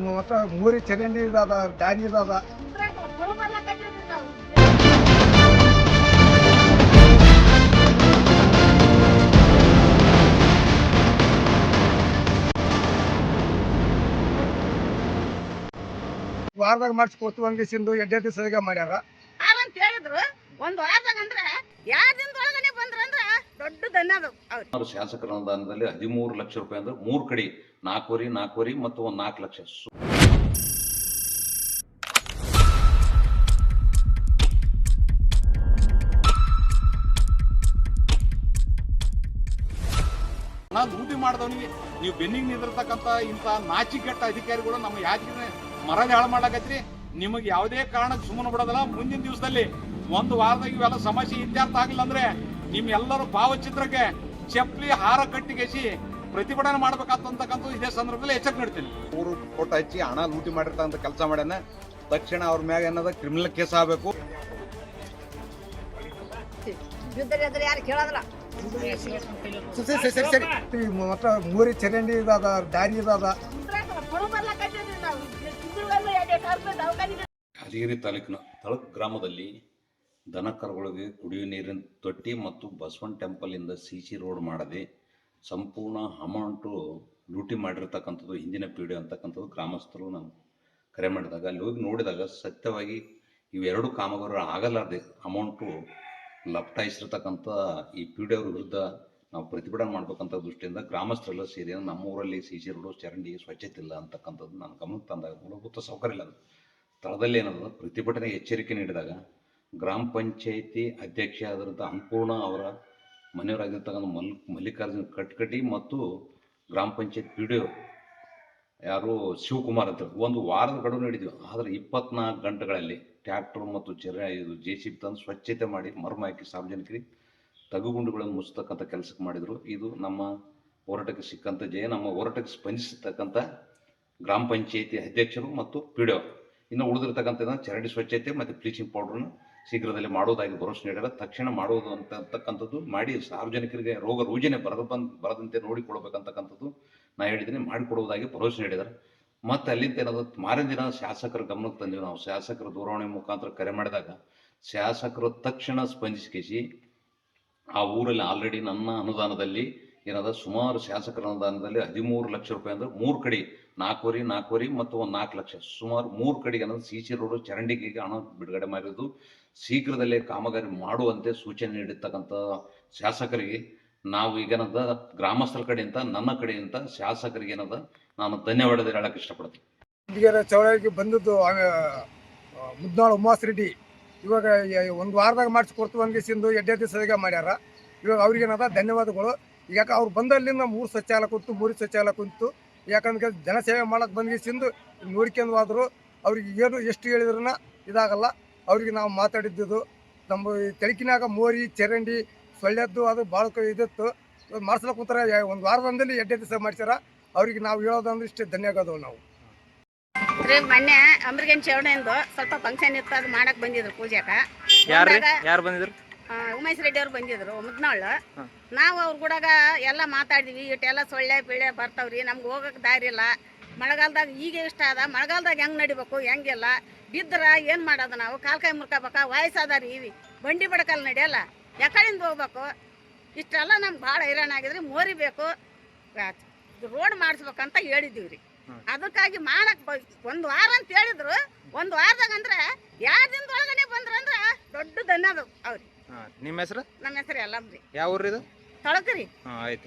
ಮೊತ್ತ ಮೂರಿ ಚರಂಡಿ ಇದಾದ ದಾರಿ ಇದಾದ ವಾರದಾಗ ಮಾಡಿಸ್ಕೊಡ್ತು ಹಂಗಿಸಿಂದು ಎಡ್ಡೆ ದಿವಸದಾಗ ಮಾಡ್ಯಾರ ಅಂತ ಹೇಳಿದ್ರು. ಒಂದು ವಾರದಾಗ ಅಂದ್ರೆ 2 ದಿನದೊಳಗನೆ ಬಂದ್ರಂದ್ರ ದೊಡ್ಡ ಧನ್ಯದ ಅವ್ರು ಶಾಸಕರ ಅನುದಾನದಲ್ಲಿ 13 ಲಕ್ಷ ರೂಪಾಯಿ ಅಂದ್ರೆ 3 ಕಡೆ 4 ಮತ್ತು 4 ಲಕ್ಷ. ನಾನು ಲೂಟಿ ಮಾಡಿದವನಿಗೆ ನೀವು ಬೆನ್ನಿಗೆ ನಿಂದಿರ್ತಕ್ಕಂಥ ಇಂಥ ನಾಚಿಕೆಟ್ಟ ಅಧಿಕಾರಿಗಳು ನಮ್ಮ ಯಾದಗಿರಿ ಮರದ ಹಾಳು ಮಾಡಾಕತ್ರಿ. ನಿಮಗೆ ಯಾವುದೇ ಕಾರಣಕ್ಕೆ ಸುಮ್ಮನೆ ಬಿಡೋದಲ್ಲ. ಮುಂದಿನ ದಿವಸದಲ್ಲಿ 1 ವಾರದಾಗ ಇವೆಲ್ಲ ಸಮಸ್ಯೆ ಇತ್ಯರ್ಥ ಆಗಿಲ್ಲ ಅಂದ್ರೆ ನಿಮ್ಮೆಲ್ಲರೂ ಭಾವಚಿತ್ರಕ್ಕೆ ಚಪ್ಪಲಿ ಹಾರ ಕಟ್ಟಿಗೆಸಿ ಪ್ರತಿಭಟನೆ ಮಾಡ್ಬೇಕಾಗ್ತಕ್ಕಂಥದ್ದು ಇದೇ ಸಂದರ್ಭದಲ್ಲಿ ಎಚ್ಚರಿಕೆ ನೀಡ್ತೀನಿ. 3 ಕೋಟಿ ಹಚ್ಚಿ ಹಣ ಲೂಟಿ ಮಾಡಿರ್ತಕ್ಕಂಥ ಕೆಲಸ ಮಾಡ್ಯಾನ. ತಕ್ಷಣ ಅವ್ರ ಮ್ಯಾಗ ಏನದ ಕ್ರಿಮಿನಲ್ ಕೇಸ್ ಆಗಬೇಕು. ಯಾರು ಕೇಳೋದಿಲ್ಲ. ಮೊತ್ತ ಮೂರಿ ಚರಂಡಿ ಇದಾದ ದಾರಿ ಇದಾದ ಯಾದಗಿರಿ ತಾಲೂಕಿನ ತಳಕ್ ಗ್ರಾಮದಲ್ಲಿ ದನಕರುಗಳಿಗೆ ಕುಡಿಯುವ ನೀರಿನ ತೊಟ್ಟಿ ಮತ್ತು ಬಸವನ್ ಟೆಂಪಲಿಂದ CC ರೋಡ್ ಮಾಡದೆ ಸಂಪೂರ್ಣ ಅಮೌಂಟು ಲೂಟಿ ಮಾಡಿರ್ತಕ್ಕಂಥದ್ದು ಹಿಂದಿನ ಪೀಳಿಗೆ ಅಂತಕ್ಕಂಥದ್ದು ಗ್ರಾಮಸ್ಥರು ನಾವು ಕರೆ ಮಾಡಿದಾಗ ಅಲ್ಲಿ ಹೋಗಿ ನೋಡಿದಾಗ ಸತ್ಯವಾಗಿ ಇವೆರಡು ಕಾಮಗಾರಿ ಆಗಲಾರ್ದೆ ಅಮೌಂಟು ಲಪ್ಟಾಯಿಸಿರ್ತಕ್ಕಂಥ ಈ ಪೀಡಿಯವ್ರ ವಿರುದ್ಧ ನಾವು ಪ್ರತಿಭಟನೆ ಮಾಡ್ಬೇಕಂತ ದೃಷ್ಟಿಯಿಂದ ಗ್ರಾಮಸ್ಥರೆಲ್ಲ ಸೇರಿ ನಮ್ಮ ಊರಲ್ಲಿ CC ರೋಡು ಚರಂಡಿ ಸ್ವಚ್ಛತೆ ಇಲ್ಲ ಅಂತಕ್ಕಂಥದ್ದು ನಾನು ಗಮನಕ್ಕೆ ತಂದಾಗ ಮೂಲಭೂತ ಸೌಕರ್ಯ ಇಲ್ಲ ಸ್ಥಳದಲ್ಲಿ ಏನದ ಪ್ರತಿಭಟನೆ ಎಚ್ಚರಿಕೆ ನೀಡಿದಾಗ ಗ್ರಾಮ ಪಂಚಾಯಿತಿ ಅಧ್ಯಕ್ಷ ಆದಂಥ ಅನ್ನಪೂರ್ಣ ಅವರ ಮನೆಯವರಾಗಿರ್ತಕ್ಕಂಥ ಮಲ್ಲಿಕಾರ್ಜುನ ಕಟ್ಕಟಿ ಮತ್ತು ಗ್ರಾಮ ಪಂಚಾಯತ್ PDO ಯಾರು ಶಿವಕುಮಾರ್ ಅಂತ 1 ವಾರದ ಗಡುವು ನೀಡಿದ್ವಿ. ಆದರೆ 24 ಗಂಟೆಗಳಲ್ಲಿ ಟ್ರ್ಯಾಕ್ಟರ್ ಮತ್ತು ಇದು JCB ತಂದು ಸ್ವಚ್ಛತೆ ಮಾಡಿ ಮರ್ಮ ಹಾಕಿ ಸಾರ್ವಜನಿಕರಿಗೆ ತಗುಗುಂಡುಗಳನ್ನು ಮುಚ್ಚತಕ್ಕಂಥ ಕೆಲಸಕ್ಕೆ ಮಾಡಿದರು. ಇದು ನಮ್ಮ ಹೋರಾಟಕ್ಕೆ ಸಿಕ್ಕಂಥ ಜಯ. ನಮ್ಮ ಹೋರಾಟಕ್ಕೆ ಸ್ಪಂದಿಸತಕ್ಕಂಥ ಗ್ರಾಮ ಪಂಚಾಯಿತಿ ಅಧ್ಯಕ್ಷರು ಮತ್ತು PDO ಇನ್ನು ಉಳಿದಿರ್ತಕ್ಕಂಥ ಚರಂಡಿ ಸ್ವಚ್ಛತೆ ಮತ್ತು ಬ್ಲೀಚಿಂಗ್ ಪೌಡ್ರನ್ನು ಶೀಘ್ರದಲ್ಲಿ ಮಾಡುವುದಾಗಿ ಭರವಸೆ ನೀಡಿದ. ತಕ್ಷಣ ಮಾಡುವುದು ಅಂತಕ್ಕಂಥದ್ದು ಮಾಡಿ ಸಾರ್ವಜನಿಕರಿಗೆ ರೋಗ ರುಜಿನ ಬರದಂತೆ ನೋಡಿಕೊಡ್ಬೇಕಂತಕ್ಕಂಥದ್ದು ನಾ ಹೇಳಿದ್ದೀನಿ, ಮಾಡಿಕೊಡುವುದಾಗಿ ಭರವಸೆ ನೀಡಿದ್ದಾರೆ. ಮತ್ತು ಅಲ್ಲಿಂದ ಏನಾದ್ರು ಮಾರನೇ ದಿನ ಶಾಸಕರ ಗಮನಕ್ಕೆ ತಂದೀವಿ. ನಾವು ಶಾಸಕರ ದೂರವಾಣಿ ಮುಖಾಂತರ ಕರೆ ಮಾಡಿದಾಗ ಶಾಸಕರು ತಕ್ಷಣ ಸ್ಪಂದಿಸಿ ಆ ಊರಲ್ಲಿ ಆಲ್ರೆಡಿ ನನ್ನ ಅನುದಾನದಲ್ಲಿ ಏನದ ಸುಮಾರು ಶಾಸಕರ ಅನುದಾನದಲ್ಲಿ 13 ಲಕ್ಷ ರೂಪಾಯಿ ಅಂದ್ರೆ 3 ಕಡೆ 4 ಮತ್ತು 4 ಲಕ್ಷ ಸುಮಾರು 3 ಕಡೆಗೆ ಅನ್ನೋದು CC ರೋಡು ಚರಂಡಿಗೆ ಹಣ ಬಿಡುಗಡೆ ಮಾಡಿರೋದು. ಶೀಘ್ರದಲ್ಲೇ ಕಾಮಗಾರಿ ಮಾಡುವಂತೆ ಸೂಚನೆ ನೀಡಿರ್ತಕ್ಕಂಥ ಶಾಸಕರಿಗೆ ನಾವು ಈಗೇನದ ಗ್ರಾಮಸ್ಥರ ಕಡೆಯಿಂದ ನನ್ನ ಕಡೆಯಿಂದ ಶಾಸಕರಿಗೆ ಏನದ ನಾನು ಧನ್ಯವಾದ ಹೇಳಕ್ಕೆ ಇಷ್ಟಪಡ್ತೀನಿ. ಚೌಳಿಗೆ ಬಂದದ್ದು ಮುದ್ನಾಳ್ ಉಮಾಸ್ ರೆಡ್ಡಿ ಇವಾಗ 1 ವಾರದಾಗ ಮಾಡಿಸ್ಕೊಡ್ತು ಹಂಗಿಸಿಂದು ಎಡ್ಡೆ ದಿವಸದಾಗ ಮಾಡ್ಯಾರ. ಇವಾಗ ಅವ್ರಿಗೇನದ ಧನ್ಯವಾದಗಳು. ಯಾಕೆ ಅವ್ರು ಬಂದಲ್ಲಿಂದ 3 ಶೌಚಾಲಯ ಕುಂತು 3 ಶೌಚಾಲಯ ಕುಂತು ಯಾಕಂದ್ರೆ ಜನಸೇವೆ ಮಾಡಕ್ಕೆ ಬಂದಿಸಿಂದು ನೋಡ್ಕೊಂಡು ಹೋದ್ರು. ಅವ್ರಿಗೆ ಏನು ಎಷ್ಟು ಹೇಳಿದ್ರೂ ಇದಾಗಲ್ಲ. ಅವ್ರಿಗೆ ನಾವು ಮಾತಾಡಿದ್ದು ನಮ್ಮ ತೆಳಕಿನಾಗ ಮೋರಿ ಚರಂಡಿ ಸೊಳ್ಳೆದ್ದು ಅದು ಭಾಳ ಇದಿತ್ತು. ಮಾಡ್ಸ್ಲಕ್ಕೆ ಕುಂತಾರೆ 1 ವಾರದಲ್ಲಿ ಎಡ್ಡೆ ದಿವಸ ಮಾಡ್ಸ್ಯಾರ. ಅವ್ರಿಗೆ ನಾವು ಹೇಳೋದಂದ್ರೆ ಇಷ್ಟೇ ಧನ್ಯವಾದಗಳು. ನಾವು ಮೊನ್ನೆ ಅಮೃಗನ್ ಚೌಡಂದು ಸ್ವಲ್ಪ ಫಂಕ್ಷನ್ ಇತ್ತು, ಅದು ಮಾಡಕ್ ಬಂದಿದ್ರು ಪೂಜಾಕ. ಯಾರು ಬಂದಿದ್ರು? ಉಮೇಶ್ ರೆಡ್ಡಿ ಅವ್ರು ಬಂದಿದ್ರು ಮುದ್ನಾಳು. ನಾವು ಅವ್ರ ಕೂಡಾಗ ಎಲ್ಲ ಮಾತಾಡಿದ್ವಿ. ಇಟ್ಟೆಲ್ಲ ಸೊಳ್ಳೆ ಪಿಳ್ಳೆ ಬರ್ತಾವ್ರಿ, ನಮ್ಗೆ ಹೋಗಕ್ಕೆ ದಾರಿ ಇಲ್ಲ. ಮಳೆಗಾಲದಾಗ ಈಗ ಇಷ್ಟ ಅದ, ಮಳೆಗಾಲದಾಗ ಹೆಂಗೆ ನಡಿಬೇಕು ಹೆಂಗೆಲ್ಲ ಬಿದ್ರ ಏನು ಮಾಡೋದು, ನಾವು ಕಾಲ್ಕಾಯಿ ಮುರ್ಕೋಬೇಕ, ವಯಸ್ಸಾದಾರಿ ಇವಿ ಬಂಡಿ ಬಡಕಲ್ಲಿ ನಡೆಯಲ್ಲ, ಯಾಕಡೆಯಿಂದ ಹೋಗ್ಬೇಕು. ಇಷ್ಟೆಲ್ಲ ನಮ್ಗೆ ಭಾಳ ಹೈರಾಣ ಆಗಿದ್ರಿ. ಮೋರಿ ಬೇಕು, ರೋಡ್ ಮಾಡಿಸ್ಬೇಕಂತ ಹೇಳಿದ್ದೀವಿ ರೀ. ಅದಕ್ಕಾಗಿ ಮಾಡಕ್ 1 ವಾರ ಅಂತ ಹೇಳಿದ್ರು. 1 ವಾರದಾಗ ಅಂದ್ರೆ 2 ದಿನದೊಳಗನೆ ಬಂದ್ರಂದ್ರ ದೊಡ್ಡ ಧನ್ಯದ ಅವ್ರಿ. ನಿಮ್ಮ ಹೆಸರು? ನಮ್ಮ ಹೆಸರು ಎಲ್ಲಮ್ರಿ. ಯಾವ ಊರು ಇದು? ತಳಕರಿ. ಆಯ್ತು.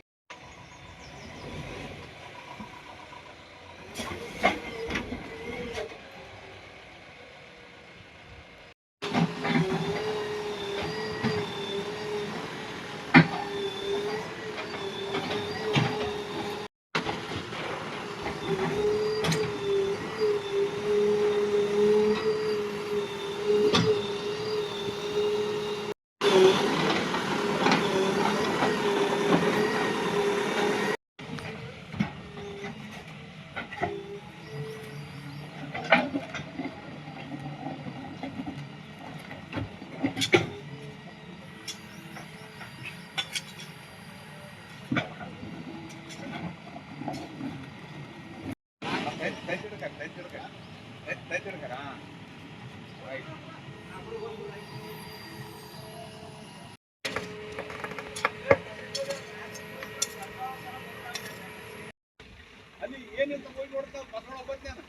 ಅಲ್ಲಿ ಏನಿಂತ ಹೋಗಿ ನೋಡ್ತಾ ಬಸವಣ್ಣ ಬಂದ್ಯಾನ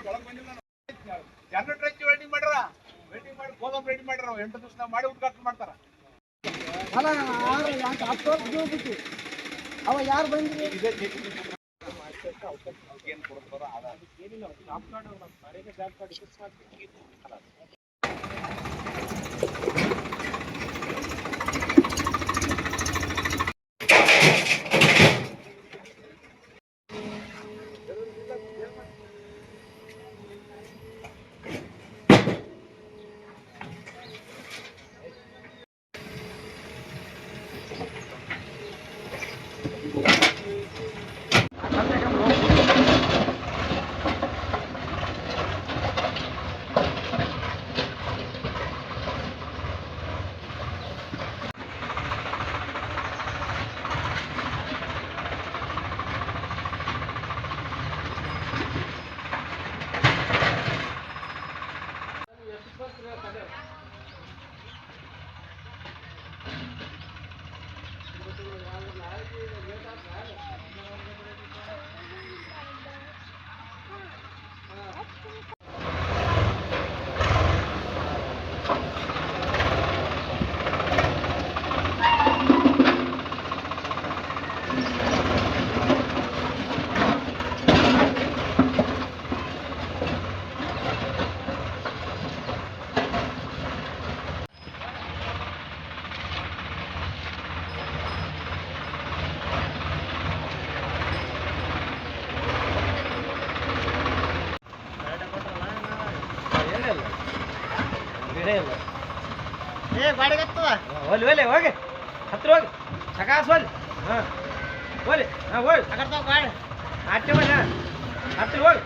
ಒಳಗೆ ಬಂದಿಲ್ಲ ಜನರೇಟರ್ ಹಚ್ಚಿ ವೆಲ್ಡಿಂಗ್ ಮಾಡ್ಯಾರ ವೆಲ್ಡಿಂಗ್ ಮಾಡಿ ಗೋದಾಮ್ ರೆಡಿ ಮಾಡ್ಯಾರ 8 ದಿವಸ ಮಾಡಿ ಉದ್ಘಾಟನೆ ಮಾಡ್ತಾರ ಅವ ಯಾರು ಬಂದ್ರಿ ಏನ್ ಕೊಡ್ತಾರ ಏನಿಲ್ಲ ಜಾಬ್ ಕಾರ್ಡ್ ಜಾಬ್ ಕಾರ್ಡ್ ಗಾಡಿ ಹೋಲಿ ಹೋಲಿ ಹೋಗಿ ಹತ್ರ ಹೋಗಿ ಸಕಾಸ್ ಹೋಲಿ ಹಾಂ ಹೋಲಿ ಹಾಂ ಹೋಗಿ ಗಾಡಿ ಆಟೆ ಹೋಗಿ ಹತ್ರ ಹೋಗಿ